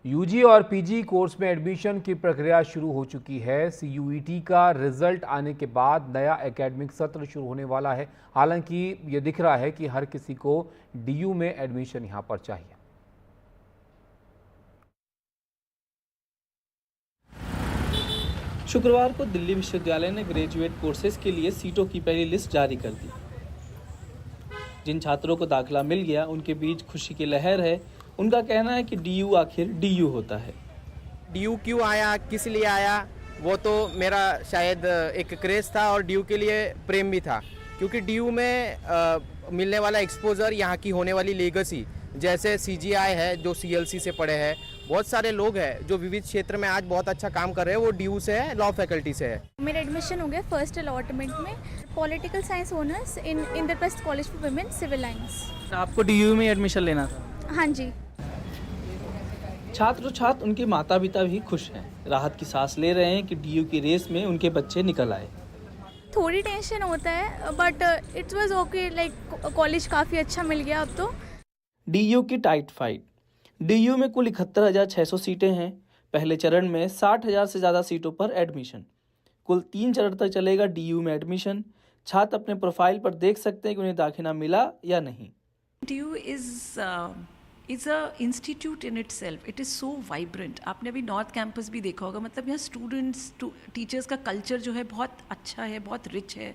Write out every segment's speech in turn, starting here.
UG और PG course में admission की प्रक्रिया शुरू हो चुकी है। सीयूईटी का रिजल्ट आने के बाद नया एकेडमिक सत्र शुरू होने वाला है। हालांकि ये दिख रहा है कि हर किसी को डीयू में एडमिशन यहां पर चाहिए। शुक्रवार को दिल्ली विश्वविद्यालय ने ग्रेजुएट कोर्सेज के लिए सीटों की पहली लिस्ट जारी कर दी। जिन छात्रों को दाखिला मिल गया उनके बीच खुशी की लहर है। उनका कहना है कि डीयू आखिर डीयू होता है। डीयू क्यों आया, किस लिए आया, वो तो मेरा शायद एक क्रेज था और डीयू के लिए प्रेम भी था, क्योंकि डीयू में मिलने वाला एक्सपोजर, यहाँ की होने वाली लेगेसी, जैसे सीजीआई है जो सीएलसी से पढ़े हैं, बहुत सारे लोग हैं जो विविध क्षेत्र में आज बहुत अच्छा काम कर रहे हैं, वो डीयू से है, लॉ फैकल्टी से है। मेरा एडमिशन हो गया फर्स्ट अलॉटमेंट में, political science honours in Indraprastha college for women civil lines. आपको डीयू में एडमिशन लेना था? हाँ जी। छात्र उनके माता पिता भी खुश हैं। राहत की सांस ले रहे हैं कि डीयू की रेस में उनके बच्चे निकल आए। थोड़ी टेंशन होता है but it was okay, like college काफ़ी अच्छा मिल गया अब तो। डीयू की टाइट फाइट। डीयू में कुल 71,600 सीटें हैं। पहले चरण में 60,000 से ज़्यादा सीटों पर एडमिशन। कुल 3 चरण तक चलेगा डीयू में एडमिशन। छात्र अपने प्रोफाइल पर देख सकते हैं कि उन्हें दाखिला मिला या नहीं। DU is a institute in itself. It is so vibrant. आपने अभी नॉर्थ कैंपस भी देखा होगा, मतलब यहाँ स्टूडेंट्स टीचर्स का कल्चर जो है बहुत अच्छा है, बहुत रिच है।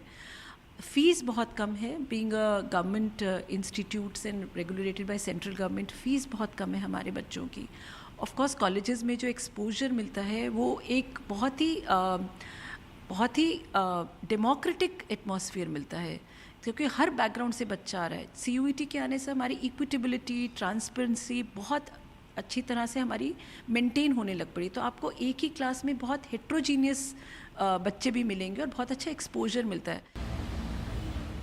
फीस बहुत कम है, being a government institutes and regulated by central government, fees बहुत कम है हमारे बच्चों की। ऑफ कोर्स कॉलेजेस में जो एक्सपोजर मिलता है वो एक बहुत ही डेमोक्रेटिक एटमॉस्फेयर मिलता है, क्योंकि हर बैकग्राउंड से बच्चा आ रहा है। सीयूईटी के आने से हमारी इक्विटेबिलिटी, ट्रांसपेरेंसी बहुत अच्छी तरह से हमारी मेंटेन होने लग पड़ी। तो आपको एक ही क्लास में बहुत हेट्रोजीनियस बच्चे भी मिलेंगे और बहुत अच्छा एक्सपोजर मिलता है।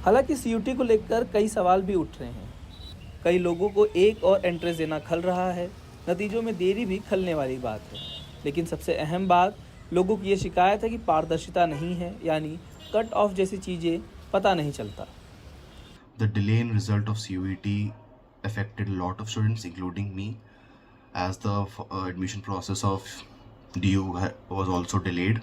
हालांकि सीयूटी को लेकर कई सवाल भी उठ रहे हैं। कई लोगों को एक और एंट्रेंस देना खल रहा है। नतीजों में देरी भी खलने वाली बात है। लेकिन सबसे अहम बात लोगों की ये शिकायत है कि पारदर्शिता नहीं है, यानी कट ऑफ जैसी चीज़ें पता नहीं चलता। The delay in result of CUET affected a lot of students, including me, as the admission process of DU was also delayed,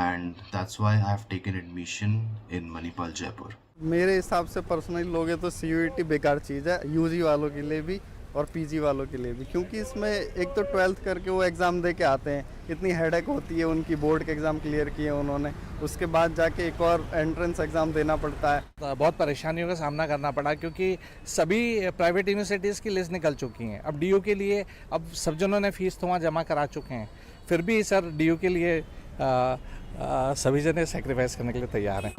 and that's why I have taken admission in Manipal, Jaipur. मेरे हिसाब से personally लोगे तो CUET बेकार चीज़ है, UG वालों के लिए भी और पीजी वालों के लिए भी, क्योंकि इसमें एक तो 12th करके वो एग्ज़ाम दे के आते हैं, इतनी हेडेक होती है, उनकी बोर्ड के एग्ज़ाम क्लियर किए उन्होंने, उसके बाद जाके एक और एंट्रेंस एग्ज़ाम देना पड़ता है। बहुत परेशानियों का सामना करना पड़ा, क्योंकि सभी प्राइवेट यूनिवर्सिटीज़ की लिस्ट निकल चुकी हैं। अब डीयू के लिए अब सब जनों ने फीस तो वहाँ जमा करा चुके हैं, फिर भी सर डीयू के लिए सभी जने सेक्रीफाइस करने के लिए तैयार हैं।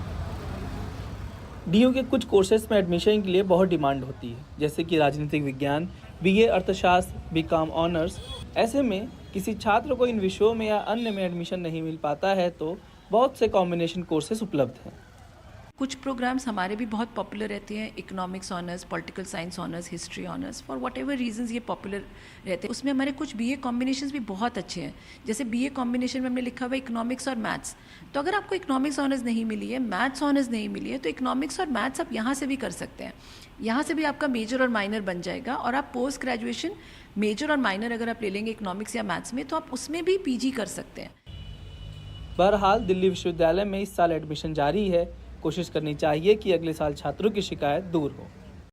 डीयू के कुछ कोर्सेज में एडमिशन के लिए बहुत डिमांड होती है, जैसे कि राजनीतिक विज्ञान, बीए अर्थशास्त्र, बीकॉम ऑनर्स। ऐसे में किसी छात्र को इन विषयों में या अन्य में एडमिशन नहीं मिल पाता है तो बहुत से कॉम्बिनेशन कोर्सेज उपलब्ध हैं। कुछ प्रोग्राम्स हमारे भी बहुत पॉपुलर रहते हैं, economics honours, political science honours, history honours, for whatever reasons ये पॉपुलर रहते हैं। उसमें हमारे कुछ बीए कॉम्बिनेशंस भी बहुत अच्छे हैं। जैसे बीए कॉम्बिनेशन में हमने लिखा हुआ है इकोनॉमिक्स और मैथ्स। तो अगर आपको इकोनॉमिक्स ऑनर्स नहीं मिली है, मैथ्स ऑनर्स नहीं मिली है, तो इकोनॉमिक्स और मैथ्स आप यहाँ से भी कर सकते हैं। यहाँ से भी आपका मेजर और माइनर बन जाएगा, और आप पोस्ट ग्रेजुएशन मेजर और माइनर अगर आप ले लेंगे इकोनॉमिक्स या मैथ्स में, तो आप उसमें भी पीजी कर सकते हैं। बहरहाल दिल्ली विश्वविद्यालय में इस साल एडमिशन जारी है। कोशिश करनी चाहिए कि अगले साल छात्रों की शिकायत दूर हो।